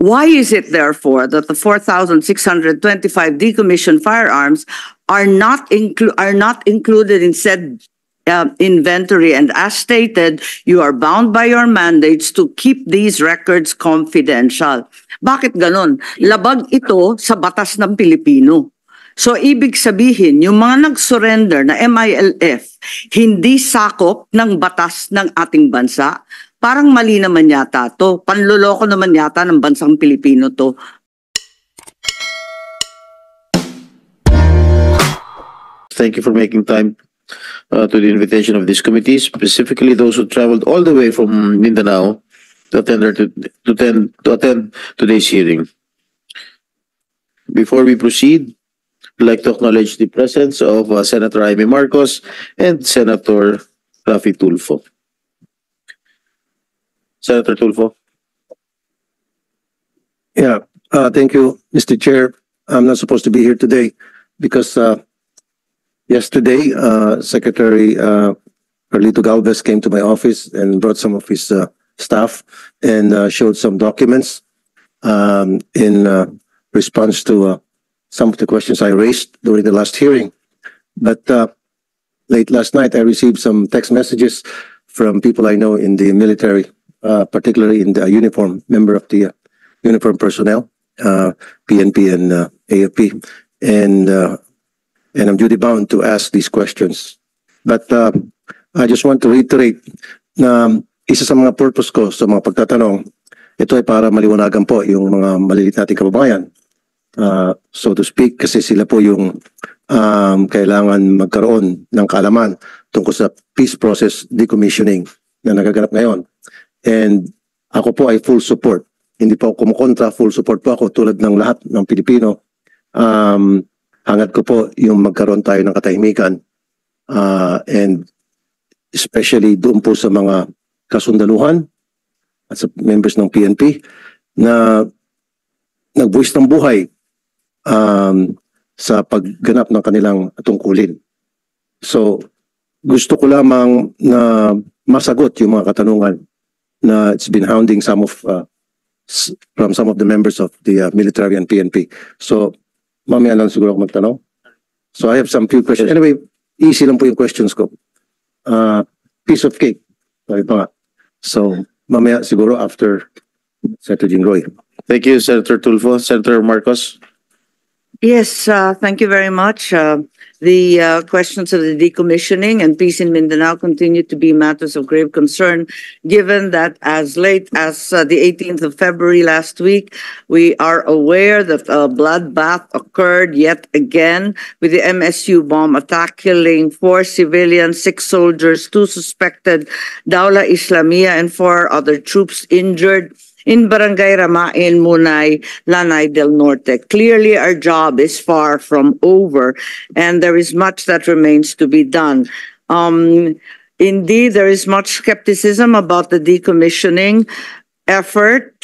Why is it, therefore, that the 4,625 decommissioned firearms are not included in said inventory? And as stated, you are bound by your mandates to keep these records confidential. Bakit ganon? Labag ito sa batas ng Pilipino. So, ibig sabihin, yung mga nag-surrender na MILF, hindi sakop ng batas ng ating bansa. Parang mali naman yata to. Panloloko naman yata ng bansang Pilipino to. Thank you for making time to the invitation of this committee, specifically those who traveled all the way from Mindanao to attend today's hearing. Before we proceed, I'd like to acknowledge the presence of Senator Jaime Marcos and Senator Rafi Tulfo. Senator Tulfo. Yeah, thank you, Mr. Chair. I'm not supposed to be here today because yesterday, Secretary Carlito Galvez came to my office and brought some of his staff and showed some documents in response to some of the questions I raised during the last hearing. But late last night, I received some text messages from people I know in the military, particularly in the uniform, member of the uniform personnel, PNP and AFP. And I'm duty bound to ask these questions. But I just want to reiterate na isa sa mga purpose ko sa mga pagtatanong, ito ay para maliwanagan po yung mga maliliit nating kababayan. So to speak, kasi sila po yung kailangan magkaroon ng kaalaman tungkol sa peace process decommissioning na nagaganap ngayon. And ako po ay full support. Hindi po ako kumukontra, full support po ako tulad ng lahat ng Pilipino. Hangad ko po yung magkaroon tayo ng katahimikan and especially doon po sa mga kasundaluhan at sa members ng PNP na nagbuwis ng buhay sa pagganap ng kanilang tungkulin. So, gusto ko lamang na masagot yung mga katanungan na it's been hounding some of from some of the members of the military and PNP. So, mamaya lang siguro ako magtanong. So, I have some few questions. Anyway, easy lang po yung questions ko. Piece of cake. Sabi pa nga. So, mamaya siguro after Senator Jinggoy. Thank you, Senator Tulfo. Senator Marcos. Yes, thank you very much. The questions of the decommissioning and peace in Mindanao continue to be matters of grave concern, given that as late as the 18th of February last week, we are aware that a bloodbath occurred yet again with the MSU bomb attack, killing 4 civilians, 6 soldiers, 2 suspected Dawla Islamia, and 4 other troops injured in Barangay Ramain, Munay, Lanay del Norte. Clearly, our job is far from over, and there is much that remains to be done. Indeed, there is much skepticism about the decommissioning effort,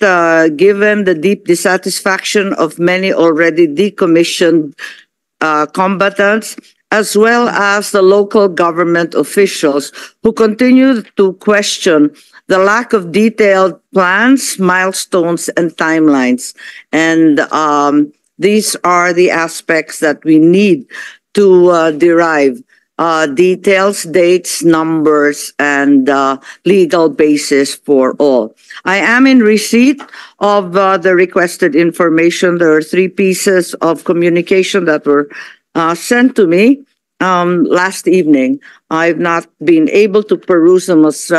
given the deep dissatisfaction of many already decommissioned combatants, as well as the local government officials who continue to question the lack of detailed plans, milestones, and timelines. And these are the aspects that we need to derive details, dates, numbers, and legal basis for all. I am in receipt of the requested information. There are 3 pieces of communication that were sent to me last evening. I've not been able to peruse them as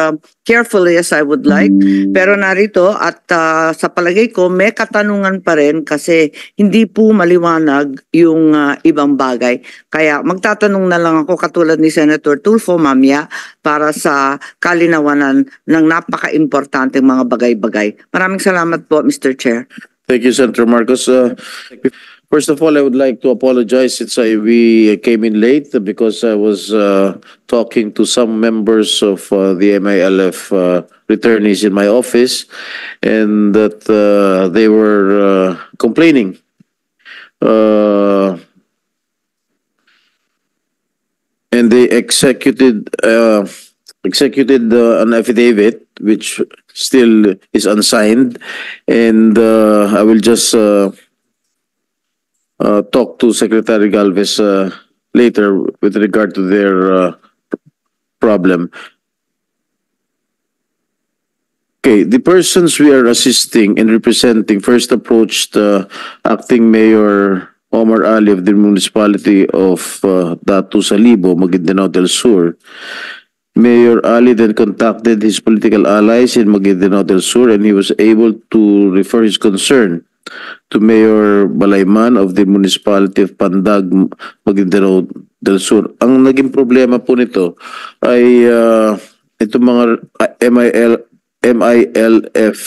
carefully as I would like. Pero narito at sa palagay ko may katanungan pa rin kasi hindi po maliwanag yung ibang bagay. Kaya magtatanong na lang ako katulad ni Senator Tulfo mamaya para sa kalinawanan ng napaka-importanteng mga bagay-bagay. Maraming salamat po, Mr. Chair. Thank you, Senator Marcos. First of all, I would like to apologize since we came in late because I was talking to some members of the MILF returnees in my office, and that they were complaining. And they executed executed an affidavit which still is unsigned, and I will just talk to Secretary Galvez later with regard to their problem. Okay, the persons we are assisting and representing first approached Acting Mayor Omar Ali of the municipality of Datu Salibo, Maguindanao del Sur. Mayor Ali then contacted his political allies in Maguindanao del Sur, and he was able to refer his concern to Mayor Balayman of the municipality of Pandag, Maguindanao del Sur. Ang naging problema po nito ay itong mga MILF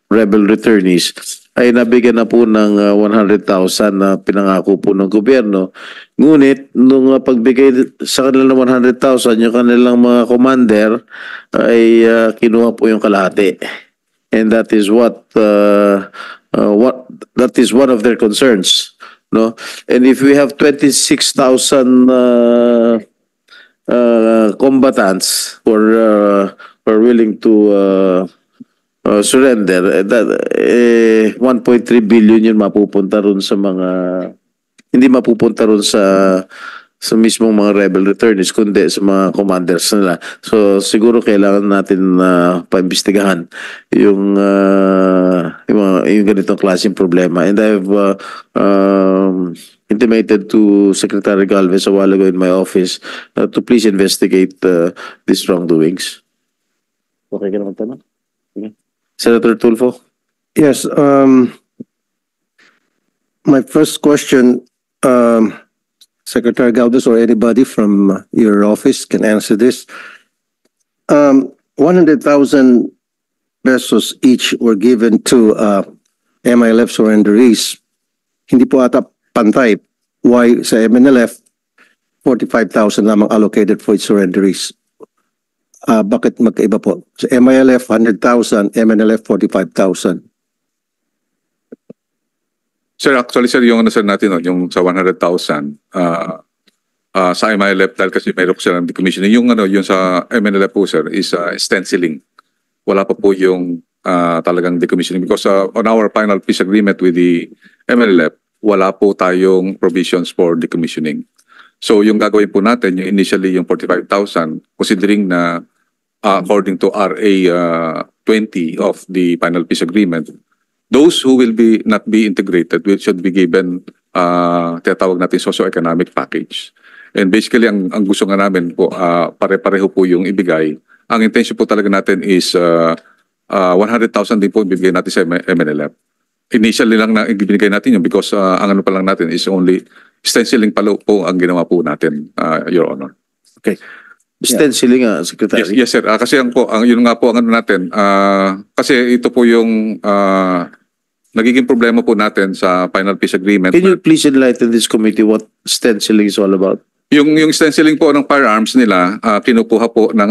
rebel returnees ay nabigyan na po ng 100,000 na pinangako po ng gobyerno. Ngunit, nung pagbigay sa kanila ng 100,000, yung kanilang mga commander ay kinuha po yung kalahati. And that is that is one of their concerns, no? And if we have 26,000 combatants who are willing to surrender, that 1.3 billion yun mapupunta ron sa mga, hindi mapupunta ron sa mismong mga rebel returnees, kundi sa mga commanders nila. So siguro kailangan natin paimbestigahan yung ganitong klaseng problema. And I've intimated to Secretary Galvez a while ago in my office to please investigate these wrongdoings. Okay ka naman tanong? Okay. Senator Tulfo? Yes, my first question, Secretary Galvez or anybody from your office can answer this. 100,000 pesos each were given to MILF surrenderies. Hindi po ata pantay. Why sa MNLF, 45,000 lamang allocated for its surrenderies? Bakit magkaiba po? Sa MILF, 100,000, MNLF, 45,000. Sir, actually, sir, yung sir natin, yung sa 100,000, sa MILF, dahil kasi mayroon silang decommissioning. Yung sa MNLF po, sir, is stenciling. Wala pa po yung talagang decommissioning because on our final peace agreement with the MNLF, wala po tayong provisions for decommissioning. So yung gagawin po natin, yung initially yung 45,000, considering na according to RA 20 of the final peace agreement, those who will not be integrated should be given tinatawag natin socio-economic package. And basically, ang gusto nga namin po, pare-pareho po yung ibigay. Ang intention po talaga natin is 100,000 din po ibigay natin sa MNLF. Initially lang na ibigay natin yun because ang ano pa lang natin is only stenciling pa po ang ginawa po natin, Your Honor. Okay. Stenciling nga, Secretary. Yes, sir. Kasi yun nga po ang ano natin. Kasi ito po yung nagiging problema po natin sa final peace agreement. Can you please enlighten this committee what stenciling is all about? Yung stenciling po ng firearms nila, kinukuha po ng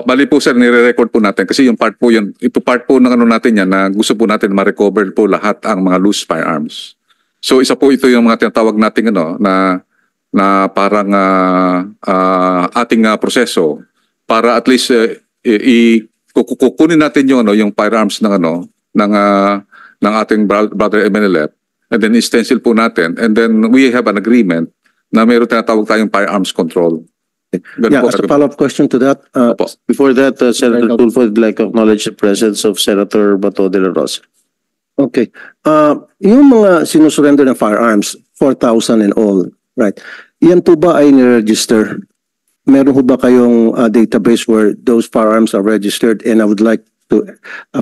bali po sir, nire-record po natin kasi yung part po yun, ito part po ng natin yan na gusto po natin ma-recover po lahat ang mga loose firearms. So isa po ito yung mga tinatawag natin na parang ating proseso para at least kukunin natin yung firearms ng ating brother MNLF and then stencil po natin and then we have an agreement na mayroon tinatawag tayong firearms control. Yeah, as a follow-up question to that, before that, Senator Tulfo would like to acknowledge the presence of Senator Bato de la Rosa. okay. Yung mga sinusurrender ng firearms, 4,000 and all, right? Yan po ba ay niregister? Meron ho ba kayong database where those firearms are registered? And I would like to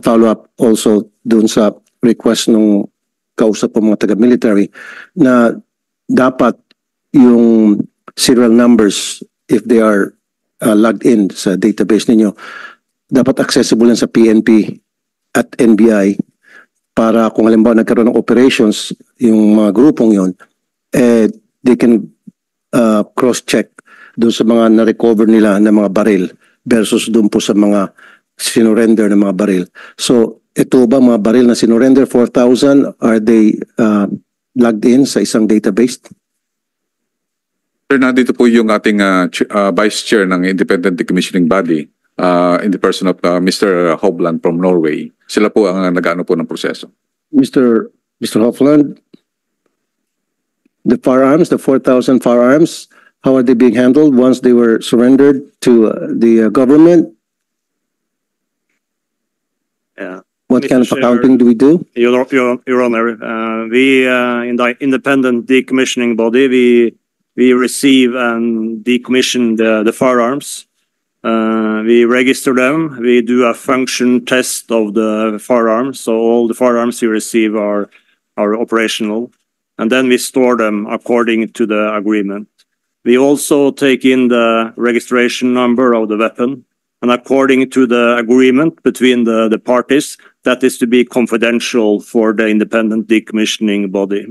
follow up also dun sa request ng kausap po mga taga-military na dapat yung serial numbers, if they are logged in sa database ninyo, dapat accessible yan sa PNP at NBI para kung halimbawa nagkaroon ng operations yung mga grupong yon, they can cross-check doon sa mga na-recover nila na mga baril versus doon po sa mga sinurrender na mga baril. So, ito ba mga baril na sinurrender, 4,000, are they logged in sa isang database? Sir, nandito po yung ating Vice Chair ng Independent Decommissioning Body in the person of Mr. Hovland from Norway. Sila po ang nag-ano po ng proseso. Mr. Hofland, the firearms, the 4,000 firearms, how are they being handled once they were surrendered to the government? Yeah. What Mr. kind of Chair, accounting do we do? Your Honor, we in the independent decommissioning body, we receive and decommission the firearms. We register them. We do a function test of the firearms. So all the firearms we receive are operational, and then we store them according to the agreement. We also take in the registration number of the weapon, and according to the agreement between the parties, that is to be confidential for the independent decommissioning body.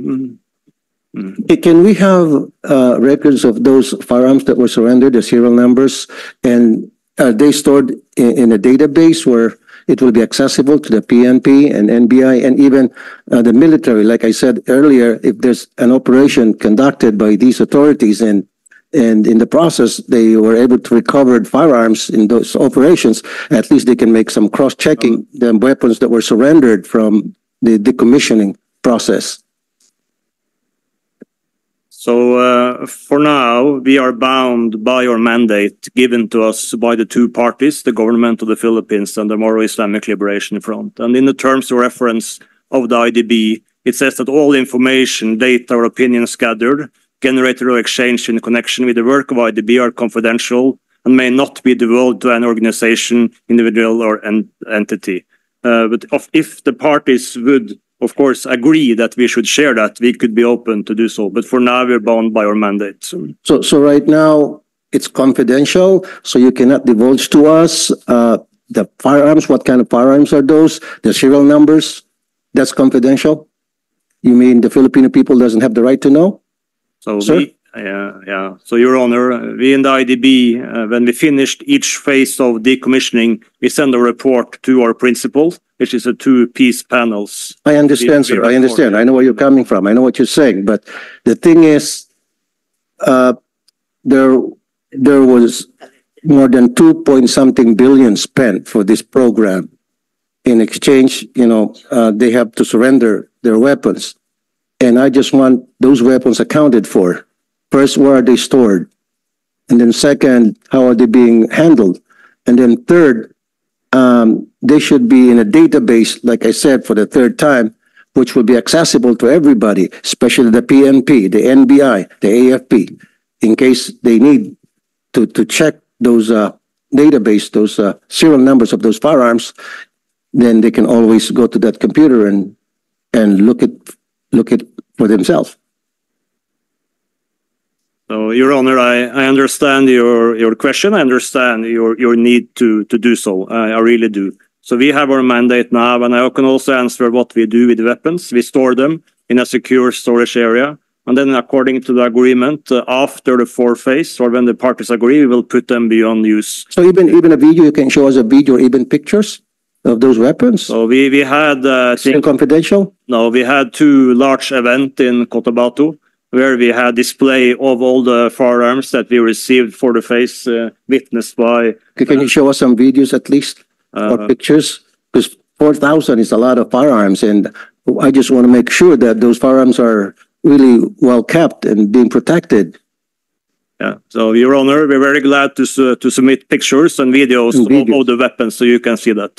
Can we have records of those firearms that were surrendered, the serial numbers, and are they stored in a database where it will be accessible to the PNP and NBI and even the military? Like I said earlier, if there's an operation conducted by these authorities and in the process they were able to recover firearms in those operations, at least they can make some cross-checking the weapons that were surrendered from the decommissioning process. So for now, we are bound by our mandate given to us by the two parties, the government of the Philippines and the Moro Islamic Liberation Front. And in the terms of reference of the IDB, it says that all information, data, or opinions gathered, generated or exchanged in connection with the work of IDB are confidential and may not be divulged to an organization, individual, or entity. But if the parties would, of course, agree that we should share that, we could be open to do so. But for now, we're bound by our mandate. So right now, it's confidential, so you cannot divulge to us the firearms. What kind of firearms are those? The serial numbers? That's confidential? You mean the Filipino people doesn't have the right to know? So Sir? yeah. So, Your Honor, we in the IDB, when we finished each phase of decommissioning, we send a report to our principal, which is a two-piece panels. I understand, sir. I understand. I know where you're coming from. I know what you're saying. But the thing is, there was more than 2-point-something billion spent for this program. In exchange, they have to surrender their weapons. And I just want those weapons accounted for. First, where are they stored? And then second, how are they being handled? And then third, they should be in a database, like I said, for the third time, which will be accessible to everybody, especially the PNP, the NBI, the AFP, in case they need to check those database, those serial numbers of those firearms, then they can always go to that computer and look it for themselves. So, Your Honor, I understand your question. I understand your need to do so. I really do. So we have our mandate now, and I can also answer what we do with the weapons. We store them in a secure storage area, and then according to the agreement, after the fourth phase, or when the parties agree, we will put them beyond use. So even a video, you can show us a video or even pictures of those weapons? So we had... Still confidential? No, we had two large events in Cotabato, where we had display of all the firearms that we received for the phase, witnessed by... Can you show us some videos at least, or pictures? Because 4,000 is a lot of firearms, and I just want to make sure that those firearms are really well kept and being protected. Yeah. So, Your Honor, we're very glad to submit pictures and videos of the weapons, so you can see that.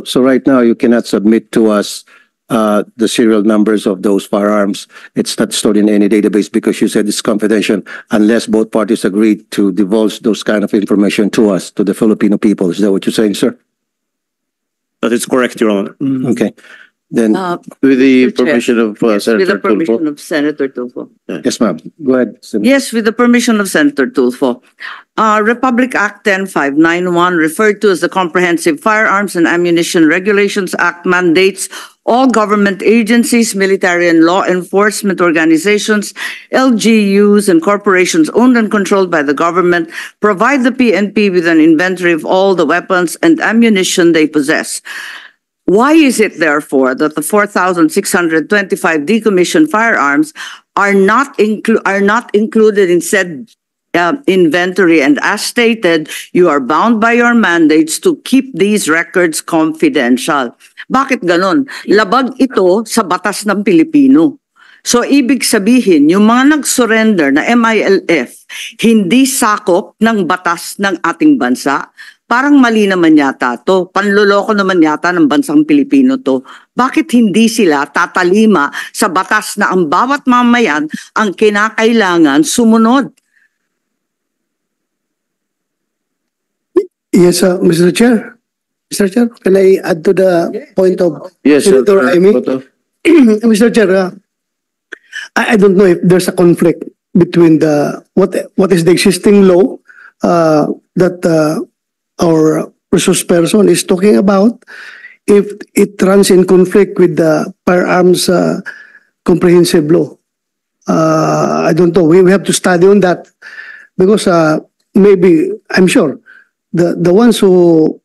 So right now you cannot submit to us the serial numbers of those firearms. It's not stored in any database because you said it's confidential unless both parties agree to divulge those kind of information to us, to the Filipino people. Is that what you're saying, sir? That is correct, Your Honor. Okay. Then, With the permission of with the Senator permission Tulfo. of Senator Tulfo. yes, ma'am. Go ahead. Yes, with the permission of Senator Tulfo. Republic Act 10591, referred to as the Comprehensive Firearms and Ammunition Regulations Act, mandates all government agencies, military and law enforcement organizations, LGUs, and corporations owned and controlled by the government provide the PNP with an inventory of all the weapons and ammunition they possess. Why is it, therefore, that the 4,625 decommissioned firearms are not included in said inventory, and as stated, you are bound by your mandates to keep these records confidential. Bakit ganon? Labag ito sa batas ng Pilipino. So, ibig sabihin, yung mga nag-surrender na MILF, hindi sakop ng batas ng ating bansa. Parang mali naman yata to. Panloloko naman yata ng bansang Pilipino to. Bakit hindi sila tatalima sa batas na ang bawat mamayan ang kinakailangan sumunod? Yes, Mr. Chair. Mr. Chair, can I add to the point of Yes, Senator Amy? Mr. Chair, I don't know if there's a conflict between the what is the existing law that our resource person is talking about, if it runs in conflict with the firearms comprehensive law. I don't know. We have to study on that because maybe, I'm sure, the ones who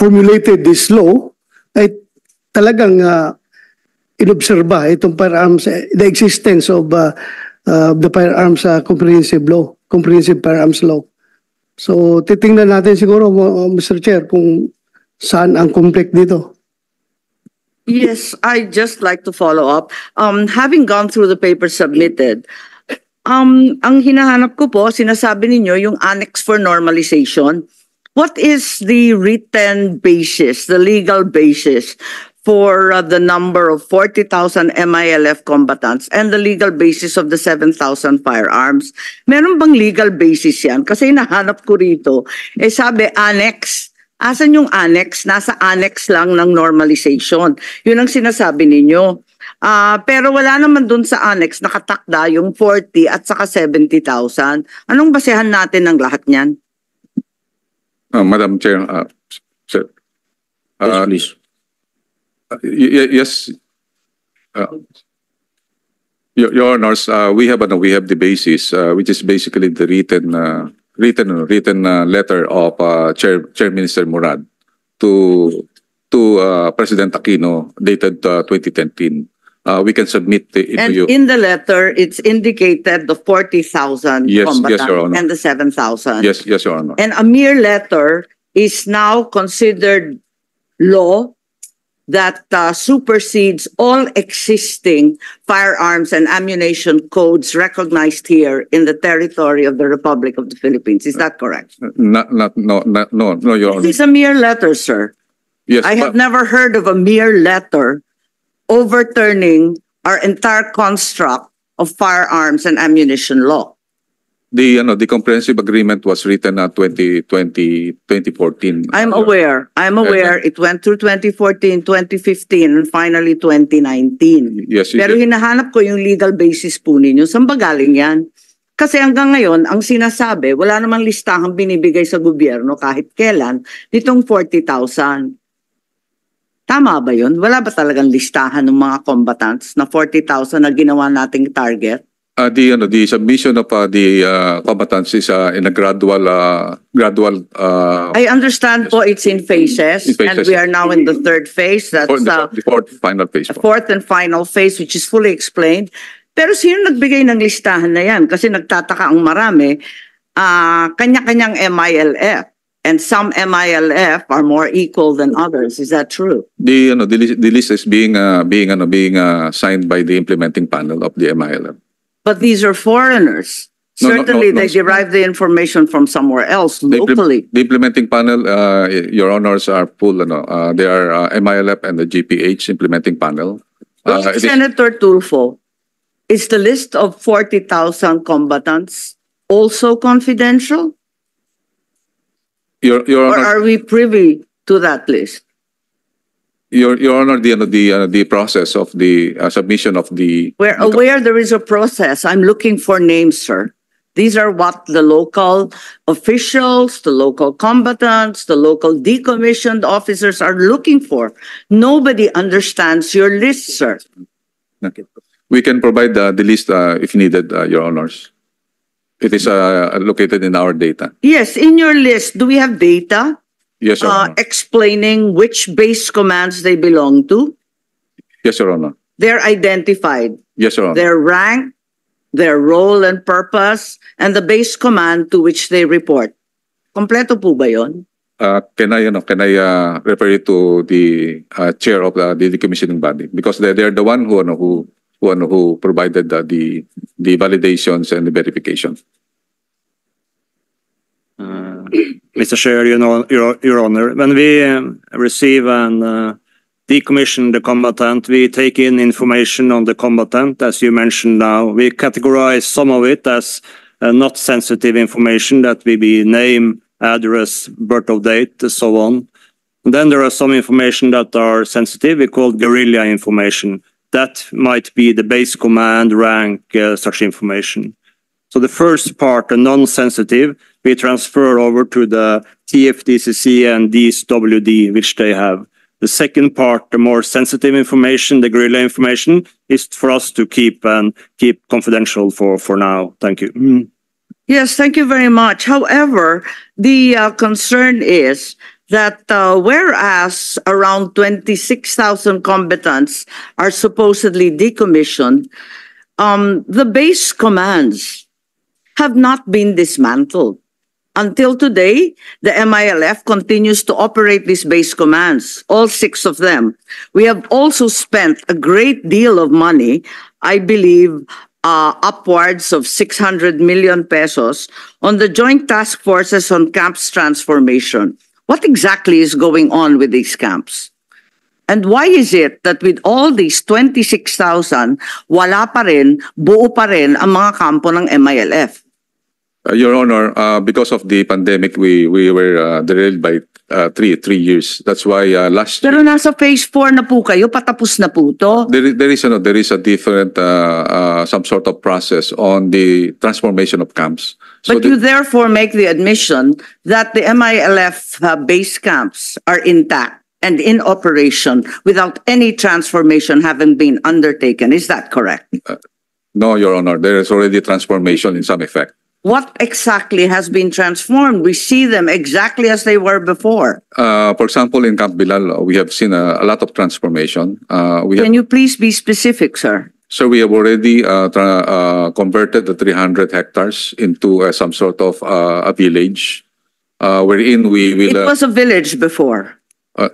formulated this law ay talagang inobserba itong firearms, the existence of the firearms comprehensive firearms law. So titingnan natin siguro, Mr. Chair, kung saan ang conflict dito. Yes, I'd just like to follow up. Having gone through the papers submitted, ang hinahanap ko po, sinasabi ninyo yung annex for normalization. What is the written basis, the legal basis for the number of 40,000 MILF combatants and the legal basis of the 7,000 firearms? Meron bang legal basis yan? Kasi nahanap ko rito, sabi annex. Asan yung annex? Nasa annex lang ng normalization. Yun ang sinasabi ninyo. Pero wala naman dun sa annex nakatakda yung 40 at saka 70,000. Anong basehan natin ng lahat niyan? Madam Chair, sir. Yes, please. Yes. Your Honors, we have the basis, which is basically the written letter of Chair Minister Murad to President Aquino dated 2010. We can submit it And to you. in the letter, it's indicated the 40,000 Yes, combatants Your Honor. and the 7,000. Yes, Your Honor. And a mere letter is now considered law that supersedes all existing firearms and ammunition codes recognized here in the territory of the Republic of the Philippines. Is that correct? No, Your Honor. This is a mere letter, sir. Yes, I have but- never heard of a mere letter overturning our entire construct of firearms and ammunition law. The comprehensive agreement was written 2014. I'm aware. It went through 2014, 2015, and finally 2019. Yes, Pero hinahanap ko yung legal basis po ninyo. Saan ba galing yan? Kasi hanggang ngayon, ang sinasabi, wala namang listahang binibigay sa gobyerno kahit kailan nitong 40,000. Tama ba yun? Wala ba talagang listahan ng mga combatants na 40,000 na ginawa nating target? The submission of the combatants is in a gradual. I understand po it's in phases, In phases. and we are now in the third phase. That's The fourth final phase. the fourth and final phase, which is fully explained. Pero sino nagbigay ng listahan na yan? Kasi nagtataka ang marami, kanya-kanyang MILF. And some MILF are more equal than others. Is that true? The list is being signed by the implementing panel of the MILF. But these are foreigners. No, Certainly, no. they derive the information from somewhere else, locally. The implementing panel, Your Honors, are full. They are MILF and the GPH implementing panel. It is- Senator Tulfo, is the list of 40,000 combatants also confidential? Your Or Honor, are we privy to that list? Your Honor, the process of the submission of the. We're aware there is a process. I'm looking for names, sir. These are what the local officials, the local combatants, the local decommissioned officers are looking for. Nobody understands your list, sir. We can provide the list if needed, Your Honors. It is located in our data. Yes, in your list, do we have data Yes, Your Honor. explaining which base commands they belong to? Yes, Your Honor. They're identified. Yes, Your Honor. their rank, their role and purpose, and the base command to which they report. Kompleto po ba yun? Can I refer you to the chair of the decommissioning body, because they're the one who provided the validations and the verification. Mr. Chair, Your Honor, when we receive and decommission the combatant, we take in information on the combatant, as you mentioned now. We categorize some of it as not sensitive information, that will be name, address, birth of date, and so on. And then there are some information that are sensitive, we call guerrilla information. That might be the base command, rank, such information. So the first part, the non-sensitive, we transfer over to the TFDCC and DSWD, which they have. The second part, the more sensitive information, the guerrilla information, is for us to keep confidential for now. Thank you. Yes, thank you very much. However, the concern is that whereas around 26,000 combatants are supposedly decommissioned, the base commands have not been dismantled. Until today, the MILF continues to operate these base commands, all 6 of them. We have also spent a great deal of money, I believe upwards of 600 million pesos, on the Joint Task Forces on Camps Transformation. What exactly is going on with these camps? And why is it that with all these 26,000, wala pa rin, buo pa rin ang mga kampo ng MILF? Your Honor, because of the pandemic, we were derailed by 3 years. That's why last year. Pero nasa phase 4 na po kayo, patapos na po to. There is a different some sort of process on the transformation of camps. So But you therefore make the admission that the MILF base camps are intact and in operation without any transformation having been undertaken. Is that correct? No, Your Honor, there is already transformation in some effect. What exactly has been transformed? We see them exactly as they were before. For example, in Camp Bilal, we have seen a lot of transformation. Can you please be specific, sir? So we have already converted the 300 hectares into some sort of a village, wherein we will. It was a village before.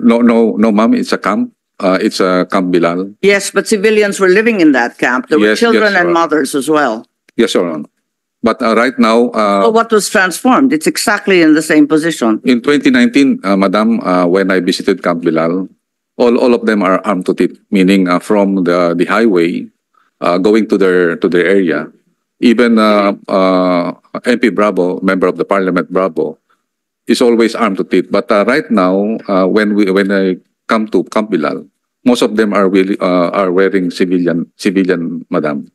No, ma'am. It's a camp. It's a Camp Bilal. Yes, but civilians were living in that camp. There were Yes, children yes, and Your Honor. mothers as well. Yes, Your Honor. But right now, So what was transformed? It's exactly in the same position. in 2019, Madam, when I visited Camp Bilal, all of them are armed to teeth, meaning from the highway going to their area. Even MP Bravo, member of the Parliament Bravo, is always armed to teeth. But right now, when I come to Camp Bilal, most of them are wearing civilian, Madam.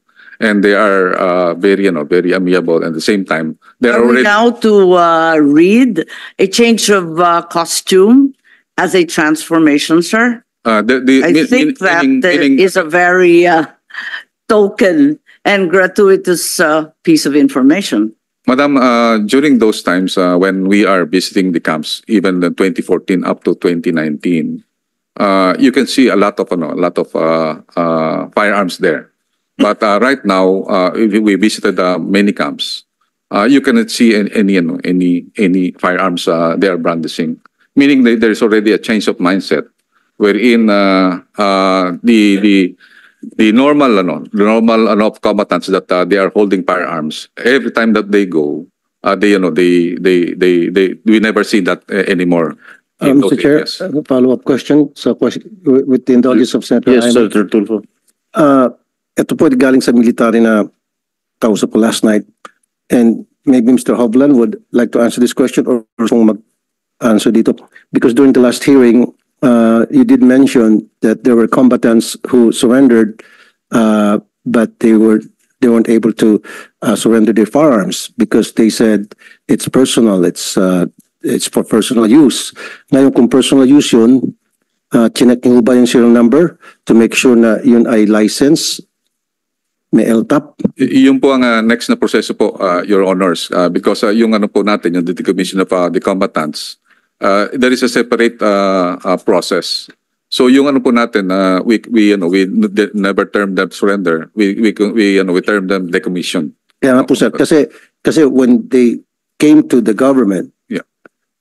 And they are very amiable. And at the same time, they are Are we already. now to read a change of costume as a transformation, sir? I think that is a very token and gratuitous piece of information. Madam, during those times when we are visiting the camps, even in 2014 up to 2019, you can see a lot of firearms there. But right now, we visited many camps. You cannot see any firearms they are brandishing. Meaning there is already a change of mindset, wherein the normal combatants that they are holding firearms every time that they go, we never see that anymore. Mr. Chair, a follow-up question. So, with the indulgence of Senator Yes, Ayman. Senator Tulfo. Ito po galing sa military na kausap ko last night. And maybe Mr. Hovland would like to answer this question or kung mag-answer dito. Because during the last hearing, you did mention that there were combatants who surrendered, but they weren't able to surrender their firearms because they said it's personal, it's for personal use. Ngayon kung personal use yun, chinek niyo ba yung serial number to make sure na yun ay license? May LTAP? Yung po ang next na proseso po, Your Honors, because yung po natin, yung decommission of the combatants, there is a separate process. So yung ano po natin, we never term them surrender. We term them decommission. Kaya nga po sir, kasi when they came to the government Yeah.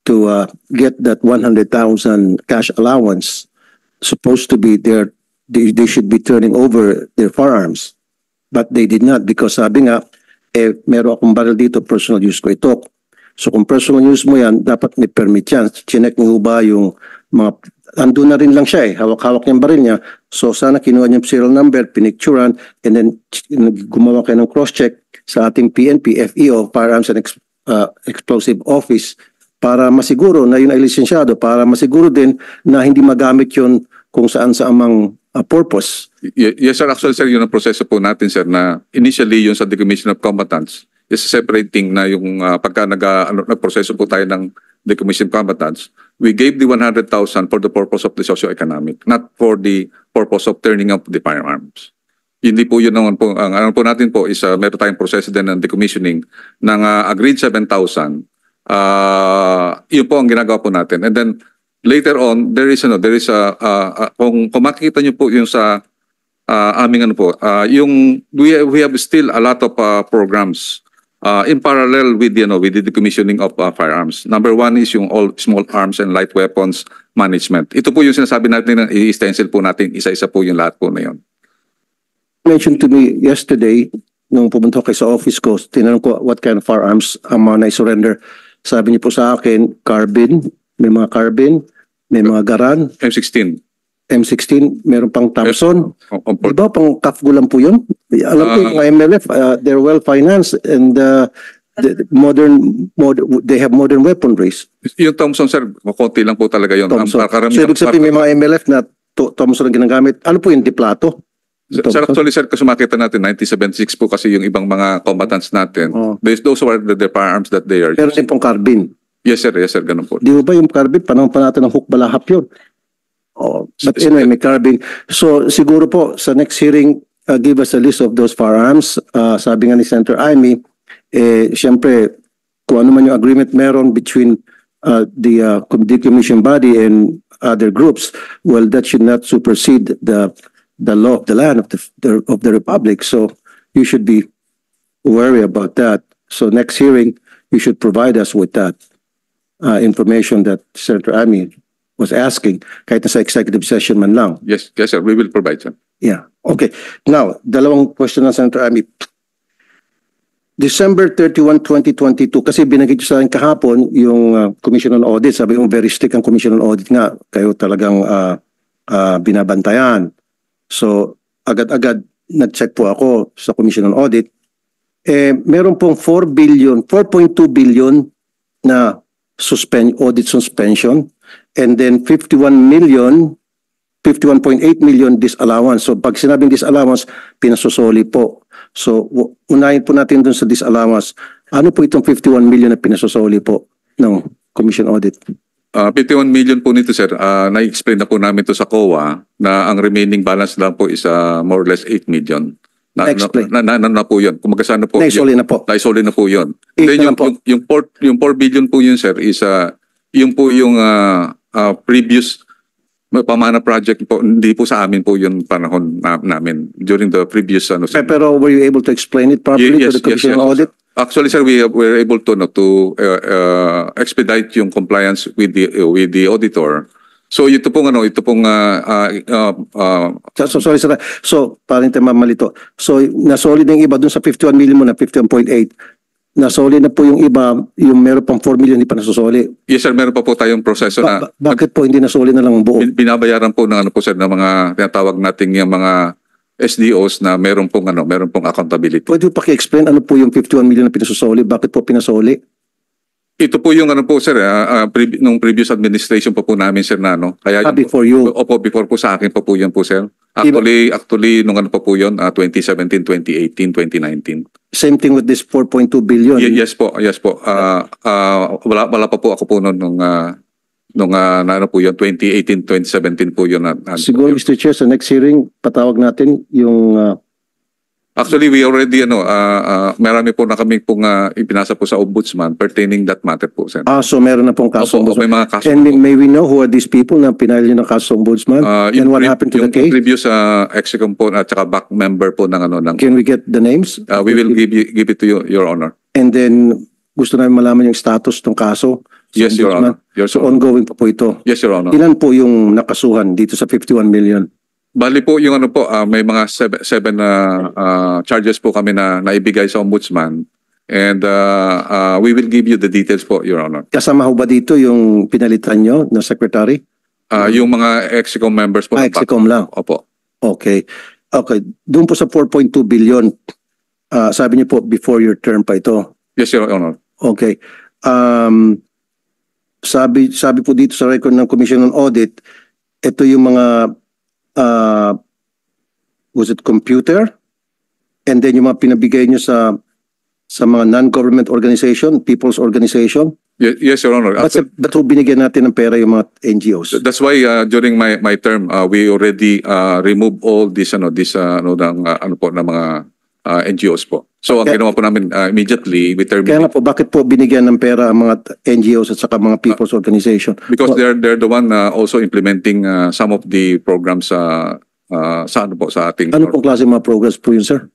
to get that 100,000 cash allowance, supposed to be they should be turning over their firearms. But they did not because sabi nga, meron akong baril dito, personal use ko ito. So kung personal use mo yan, dapat may permit yan. Chinek niyo ba yung mga, andun na rin lang siya hawak-hawak yung baril niya. So sana kinuha niyo yung serial number, pinicturan, and then gumawa kayo ng cross-check sa ating PNP, FEO, Firearms and Explosive Office, para masiguro na yun ay lisensyado, para masiguro din na hindi magamit yun kung saan sa amang purpose. Yes, sir. Actually, sir, yun ang proseso po natin, sir, na initially yung sa decommission of combatants is separating na yung pagka nag-proseso po tayo ng decommission combatants, we gave the 100,000 for the purpose of the socio-economic, not for the purpose of turning up the firearms. Hindi po yun naman po. Ang ano po natin po is meron tayong proseso din ng decommissioning ng agreed 7,000. Yun po ang ginagawa po natin. And then, later on, there is kung makikita niyo po yung sa aming we have still a lot of programs in parallel with the decommissioning of firearms. Number one is yung all small arms and light weapons management. Ito po yung sinasabi natin na i-stencil po natin, isa-isa po yung lahat po na yun. Mentioned to me yesterday, nung pumunta ko sa office ko, tinanong ko what kind of firearms ang mga na-surrender. Sabi niyo po sa akin, carbine, may mga carbine, may mga garan. M16. M16, meron pang Thompson. Yes. Diba pang CAFGO lang po yun? Alam ko yung mga MLF, they're well financed and they have modern weaponries. Yung Thompson, sir, konti lang po talaga yun. Thompson. So ibig sabihin may mga MLF na Thompson ang ginagamit. Ano po yung diplato? Sir, actually, sir, kasi makita natin, 1976 po kasi yung ibang mga combatants natin. Those were the firearms that they are Pero din pong carbine. Yes, sir, ganun po. Di ba yung carbine, panahon pa natin ng hook balahap yun. But anyway, may carbine. So siguro po, sa next hearing, give us a list of those firearms. Sabi nga ni Senator Amy, siyempre, kung ano man yung agreement meron between the decommission body and other groups, well, that should not supersede the law of the land of the Republic. So you should be wary about that. So next hearing, you should provide us with that information that Senator Amy was asking, kahit na sa executive session man lang. Yes, sir, we will provide, sir. Yeah, okay. Now, dalawang question na Senator Amy. December 31, 2022, kasi binanggit sa akin kahapon yung Commission on Audit. Sabi yung very strict ang Commission on Audit nga. Kayo talagang binabantayan. So, agad-agad nag-check po ako sa Commission on Audit. Meron pong 4.2 billion na audit suspension, and then 51.8 million disallowance. So pag sinabing disallowance, pinasosoli po. So unahin po natin dun sa disallowance. Ano po itong 51 million na pinasosoli po ng Commission Audit? 51 million po nito, sir. Na-explain na po namin to sa COA na ang remaining balance lang po is more or less 8 million. Na po yun. Kung magkasano po. Naisoli na po. Naisoli na po yun. Then yung 4 billion po yun, sir, is yung po yung previous pamana project po, hindi po sa amin po yung panahon namin during the previous sir. Pero were you able to explain it properly to the Commission on Audit? Actually, sir, we were able to expedite yung compliance with the auditor. So ito pong sorry sir. So parang tayo mamalito. So nasolid na yung iba dun sa 51 million mo na 51.8. Nasolid na po yung iba, yung meron pang 4 million hindi pa nasusoli. Yes, sir, meron pa po tayong proseso na bakit po hindi nasolid na lang ang buo? Binabayaran po ng sir, ng mga tinatawag nating yung mga SDOs na meron pong accountability. Pwede po paki-explain ano po yung 51 million na pinasusoli? Bakit po pinasoli? Ito po yung sir, nung previous administration po namin, sir, na kaya before you? Opo, before po sa akin po yan po, sir. Actually, nung po yun, 2017, 2018, 2019. Same thing with this 4.2 billion? Yes po. Wala pa po ako po nung po yun, 2018, 2017 po yun. Siguro, Mr. Chair, sa next hearing, patawag natin yung Actually, we already, marami po na kami pong ipinasa po sa ombudsman pertaining that matter po, sir. So meron na pong kaso. Opo, may mga kaso And po. may we know who are these people na pinahal nyo ng kaso sa ombudsman? And what happened to the yung case? previous execom po at saka back member po ng Can we get the names? we will give it to you, Your Honor. And then, gusto namin malaman yung status ng kaso. sa Yes, Your ombudsman. Honor. Yes, So Your Honor. ongoing pa po ito. Yes, Your Honor. Ilan po yung nakasuhan dito sa 51 million? Bali po yung may mga seven charges po kami na naibigay sa ombudsman, and we will give you the details po, Your Honor. Kasama ho ba dito yung pinalitan nyo na secretary? Yung mga execom members po. Execom lang. Opo. Okay. Okay. Doon po sa 4.2 billion, sabi niyo po before your term pa ito. Yes, Your Honor. Okay. Sabi po dito sa record ng Commission on Audit, ito yung mga was it computer? And then yung mga pinabigay nyo sa mga non-government organization, people's organization. Yes, Your Honor. Ba't ho binigyan natin ng pera yung mga NGOs? That's why during my term, we already remove all this ng mga NGOs po. So ang ginawa po namin immediately, we Kaya terminate. nga po, bakit po binigyan ng pera ang mga NGOs at saka mga people's organization? Because they're the one also implementing some of the programs sa ating. Ano pong klase mga programs po yun, sir?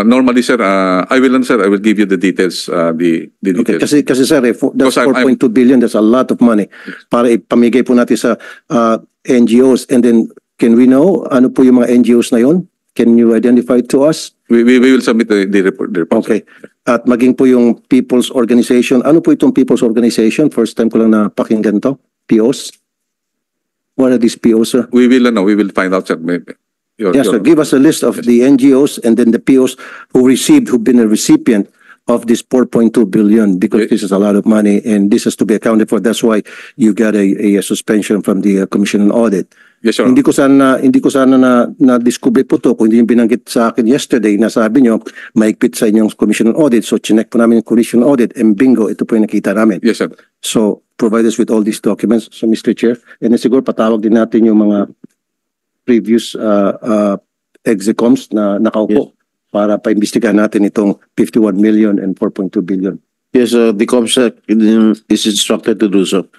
Normally, sir, I will give you the details. The Okay, details. kasi sir, that's Because I'm- 4.2 billion, that's a lot of money. Para ipamigay po natin sa NGOs. And then, can we know ano po yung mga NGOs na yun? Can you identify to us? We will submit the report. Okay. At maging po yung people's organization. Ano po itong people's organization? First time ko lang napakinggan to. POs? What are these POs, sir? We will find out, sir. Maybe. Yes, sir. Give us a list of the NGOs and then the POs who've been a recipient of this 4.2 billion, because this is a lot of money and this has to be accounted for. That's why you got a suspension from the Commission on Audit. Yes, Your Honor. Hindi ko sana na-discover po to kung hindi yung binanggit sa akin yesterday na sabi nyo mahigpit sa inyong Commission on Audit. So, chinek po namin yung Commission on Audit and bingo, ito po yung nakita namin. Yes, sir. So, provide us with all these documents. So, Mr. Chair, and then siguro patawag din natin yung mga previous execoms na nakaupo para paimbestigahan natin itong 51 million and 4.2 billion. Yes, the COMSEC is instructed to do so.